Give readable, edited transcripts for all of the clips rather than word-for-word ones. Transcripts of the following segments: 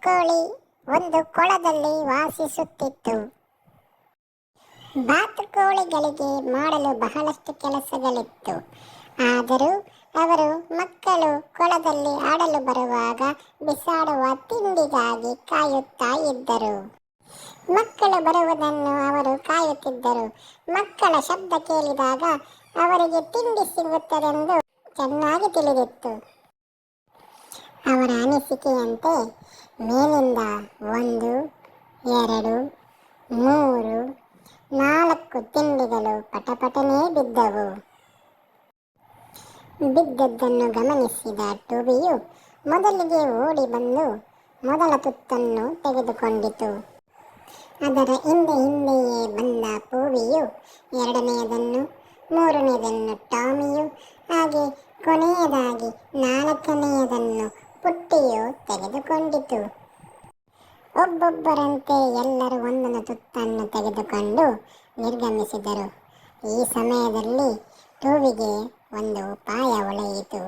ಬಾತುಕೋಳಿ ಒಂದು ಕೊಳದಲ್ಲಿ ವಾಸಿಸುತ್ತಿತ್ತು. ಬಾತುಕೋಳಿಗಳಿಗೆ ಮಾಡಲು ಬಹಳಷ್ಟು ಕೆಲಸಗಳಿತ್ತು. ಆದರೂ ಅವರು ಮಕ್ಕಳು ಕೊಳದಲ್ಲಿ ಆಡಲು ಬರುವಾಗ ಬಿಸಾಡುವ ತಿಂಡಿಗಾಗಿ ಕಾಯುತ್ತಾ ಇದ್ದರು. ಮಕ್ಕಳು ಬರುವುದನ್ನು ಅವರು ಕಾಯುತ್ತಿದ್ದರು. ಮಕ್ಕಳ ಶಬ್ದ ಕೇಳಿದಾಗ ಅವರಿಗೆ ತಿಂಡಿ ಸಿಗುತ್ತದೆಂದು ಚೆನ್ನಾಗಿ ತಿಳಿದಿತ್ತು. ಅವರ ಅನಿಸಿಕೆಯಂತೆ ಮೇಲಿಂದ 1, 2, 3, 4 ತಿಂಡಿಗಳು ಪಟಪಟನೆ ಬಿದ್ದವು. ಬಿದ್ದದ್ದನ್ನು ಗಮನಿಸಿದ ಟೋಬಿಯು ಮೊದಲಿಗೆ ಓಡಿ ಬಂದು ಮೊದಲ ತುತ್ತನ್ನು ತೆಗೆದುಕೊಂಡಿತು. ಅದರ ಹಿಂದೆಯೇ ಬಂದ ಪೂವಿಯು ಎರಡನೆಯದನ್ನು, ಮೂರನೆಯದನ್ನು ಟಾಮಿಯು, ಹಾಗೆ ಕೊನೆಯದಾಗಿ 4ನೆಯದನ್ನು ಪುಟ್ಟಿಯು ತೆಗೆದುಕೊಂಡಿತು. ಒಬ್ಬೊಬ್ಬರಂತೆ ಎಲ್ಲರೂ ಒಂದೊಂದು ತುತ್ತನ್ನು ತೆಗೆದುಕೊಂಡು ನಿರ್ಗಮಿಸಿದರು. ಈ ಸಮಯದಲ್ಲಿ ಟೋವಿಗೆ ಒಂದು ಉಪಾಯ ಹೊಳೆಯಿತು.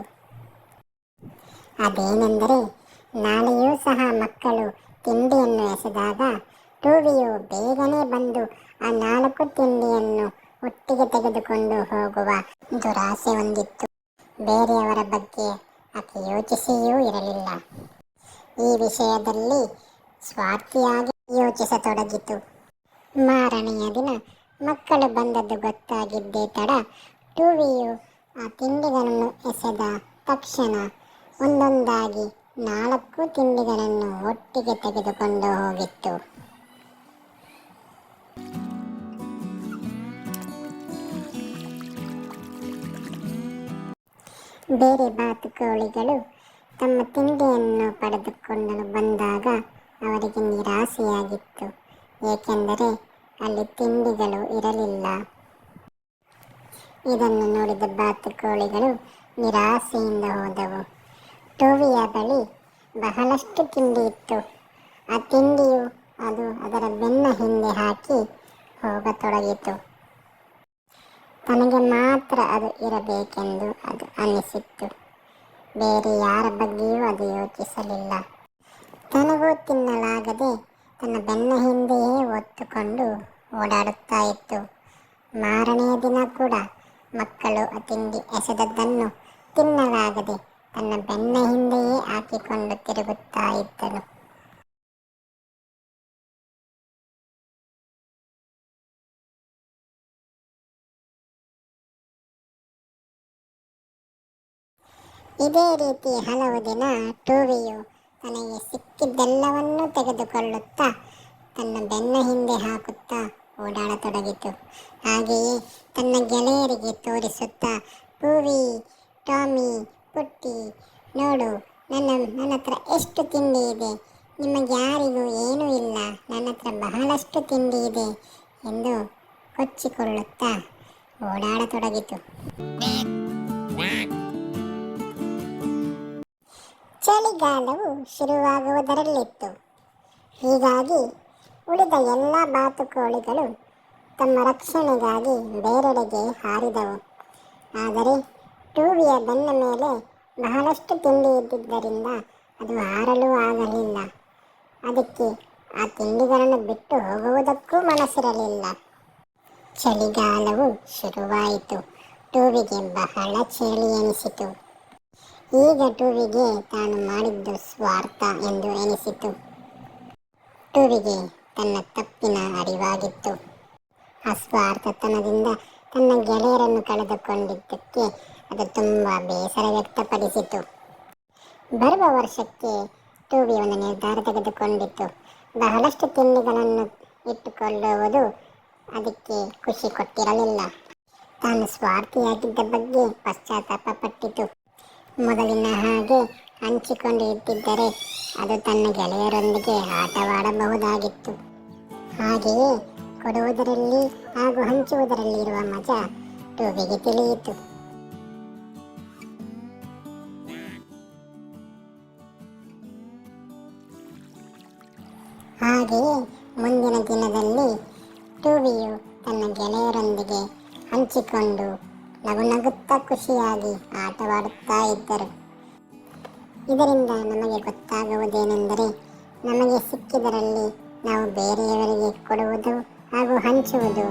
ಅದೇನೆಂದರೆ, ನಾಳೆಯೂ ಸಹ ಮಕ್ಕಳು ತಿಂಡಿಯನ್ನು ಎಸೆದಾಗ ಟೋವಿಯು ಬೇಗನೆ ಬಂದು ಆ 4 ತಿಂಡಿಯನ್ನು ಒಟ್ಟಿಗೆ ತೆಗೆದುಕೊಂಡು ಹೋಗುವ ದುರಾಸೆ ಹೊಂದಿತ್ತು. ಬೇರೆಯವರ ಬಗ್ಗೆ ಆಕೆ ಯೋಚಿಸಿಯೂ ಇರಲಿಲ್ಲ. ಈ ವಿಷಯದಲ್ಲಿ ಸ್ವಾರ್ಥಿಯಾಗಿ ಯೋಚಿಸತೊಡಗಿತು. ಮಾರನೆಯ ದಿನ ಮಕ್ಕಳು ಬಂದದ್ದು ಗೊತ್ತಾಗಿದ್ದೇ ತಡ. ಟೋವಿಯು ಆ ತಿಂಡಿಗಳನ್ನು ಎಸೆದ ತಕ್ಷಣ ಒಂದೊಂದಾಗಿ 4 ತಿಂಡಿಗಳನ್ನು ಒಟ್ಟಿಗೆ ತೆಗೆದುಕೊಂಡು ಹೋಗಿತ್ತು. ಬೇರೆ ಬಾತುಕೋಳಿಗಳು ತಮ್ಮ ತಿಂಡಿಯನ್ನು ಪಡೆದುಕೊಂಡು ಬಂದಾಗ ಅವರಿಗೆ ನಿರಾಸೆಯಾಗಿತ್ತು. ಏಕೆಂದರೆ ಅಲ್ಲಿ ತಿಂಡಿಗಳು ಇರಲಿಲ್ಲ. ಇದನ್ನು ನೋಡಿದ ಬಾತುಕೋಳಿಗಳು ನಿರಾಸೆಯಿಂದ ಹೋದವು. ಟೋವಿಯ ಬಳಿ ಬಹಳಷ್ಟು ತಿಂಡಿ ಇತ್ತು. ಆ ತಿಂಡಿಯು ಅದು ಅದರ ಬೆನ್ನ ಹಿಂದೆ ಹಾಕಿ ಹೋಗತೊಡಗಿತು. ತನಗೆ ಮಾತ್ರ ಅದು ಇರಬೇಕೆಂದು ಅದು ಅನ್ನಿಸಿತ್ತು. ಬೇರೆ ಯಾರ ಬಗ್ಗೆಯೂ ಅದು ಯೋಚಿಸಲಿಲ್ಲ. ತನಗೂ ತಿನ್ನಲಾಗದೆ ತನ್ನ ಬೆನ್ನ ಹಿಂದೆಯೇ ಹೊತ್ತುಕೊಂಡು ಓಡಾಡುತ್ತಾ ಇತ್ತು. ಮಾರನೆಯ ದಿನ ಕೂಡ ಮಕ್ಕಳು ಆ ತಿಂಡಿ ಎಸೆದದ್ದನ್ನು ತಿನ್ನಲಾಗದೆ ತನ್ನ ಬೆನ್ನ ಹಿಂದೆಯೇ ಹಾಕಿಕೊಂಡು ತಿರುಗುತ್ತಾ ಇದ್ದನು. ಇದೇ ರೀತಿ ಹಲವು ದಿನ ಟೋವಿಯು ತನಗೆ ಸಿಕ್ಕಿದ್ದೆಲ್ಲವನ್ನೂ ತೆಗೆದುಕೊಳ್ಳುತ್ತಾ ತನ್ನ ಬೆನ್ನ ಹಿಂದೆ ಹಾಕುತ್ತಾ ಓಡಾಡತೊಡಗಿತು. ಹಾಗೆಯೇ ತನ್ನ ಗೆಳೆಯರಿಗೆ ತೋರಿಸುತ್ತಾ, ಪೂವಿ, ಟಾಮಿ, ಪುಟ್ಟಿ, ನೋಡು, ನನ್ನ ಹತ್ರ ಎಷ್ಟು ತಿಂಡಿ ಇದೆ, ನಿಮಗ್ಯಾರಿಗೂ ಏನೂ ಇಲ್ಲ, ನನ್ನ ಹತ್ರ ಬಹಳಷ್ಟು ತಿಂಡಿ ಇದೆ ಎಂದು ಕೊಚ್ಚಿಕೊಳ್ಳುತ್ತಾ ಓಡಾಡತೊಡಗಿತು. ಚಳಿಗಾಲವು ಶುರುವಾಗುವುದರಲ್ಲಿತ್ತು. ಹೀಗಾಗಿ ಉಳಿದ ಎಲ್ಲ ಬಾತುಕೋಳಿಗಳು ತಮ್ಮ ರಕ್ಷಣೆಗಾಗಿ ಬೇರೆಡೆಗೆ ಹಾರಿದವು. ಆದರೆ ಟೋವಿಯ ಬೆನ್ನ ಮೇಲೆ ಬಹಳಷ್ಟು ತಿಂಡಿ ಇದ್ದಿದ್ದರಿಂದ ಅದು ಹಾರಲು ಆಗಲಿಲ್ಲ. ಅದಕ್ಕೆ ಆ ತಿಂಡಿಗಳನ್ನು ಬಿಟ್ಟು ಹೋಗುವುದಕ್ಕೂ ಮನಸ್ಸಿರಲಿಲ್ಲ. ಚಳಿಗಾಲವು ಶುರುವಾಯಿತು. ಟೋವಿಗೆ ಬಹಳ ಚಳಿ ಎನಿಸಿತು. ಈಗ ಟೋವಿಗೆ ತಾನು ಮಾಡಿದ್ದು ಸ್ವಾರ್ಥ ಎಂದು ಎನಿಸಿತು. ಟೋವಿಗೆ ತನ್ನ ತಪ್ಪಿನ ಅರಿವಾಗಿತ್ತು. ಅಸ್ವಾರ್ಥತನದಿಂದ ತನ್ನ ಗೆಳೆಯರನ್ನು ಕಳೆದುಕೊಂಡಿದ್ದಕ್ಕೆ ಅದು ತುಂಬ ಬೇಸರ ವ್ಯಕ್ತಪಡಿಸಿತು. ಬರುವ ವರ್ಷಕ್ಕೆ ಟೋವಿ ಒಂದು ನಿರ್ಧಾರ ತೆಗೆದುಕೊಂಡಿತ್ತು. ಬಹಳಷ್ಟು ತಿಂಡಿಗಳನ್ನು ಇಟ್ಟುಕೊಳ್ಳುವುದು ಅದಕ್ಕೆ ಖುಷಿ ಕೊಟ್ಟಿರಲಿಲ್ಲ. ತಾನು ಸ್ವಾರ್ಥಿಯಾಗಿದ್ದ ಬಗ್ಗೆ ಪಶ್ಚಾತ್ತಾಪ ಪಟ್ಟಿತು. ಮೊದಲಿನ ಹಾಗೆ ಹಂಚಿಕೊಂಡು ಇಟ್ಟಿದ್ದರೆ ಅದು ತನ್ನ ಗೆಳೆಯರೊಂದಿಗೆ ಆಟವಾಡಬಹುದಾಗಿತ್ತು. ಹಾಗೆಯೇ ಕೊಡುವುದರಲ್ಲಿ ಹಾಗೂ ಹಂಚುವುದರಲ್ಲಿ ಇರುವ ಮಜಾ ಟೋವಿಗೆ ತಿಳಿಯಿತು. ಹಾಗೆಯೇ ಮುಂದಿನ ದಿನದಲ್ಲಿ ಟೋವಿಯು ತನ್ನ ಗೆಳೆಯರೊಂದಿಗೆ ಹಂಚಿಕೊಂಡು ನಗುತ್ತಾ ಖುಷಿಯಾಗಿ ಆಟವಾಡುತ್ತಾ ಇದ್ದರು. ಇದರಿಂದ ನಮಗೆ ಗೊತ್ತಾಗುವುದೇನೆಂದರೆ, ನಮಗೆ ಸಿಕ್ಕಿದರಲ್ಲಿ ನಾವು ಬೇರೆಯವರಿಗೆ ಕೊಡುವುದು ಹಾಗೂ ಹಂಚುವುದು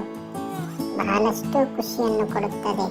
ಬಹಳಷ್ಟು ಖುಷಿಯನ್ನು ಕೊಡುತ್ತದೆ.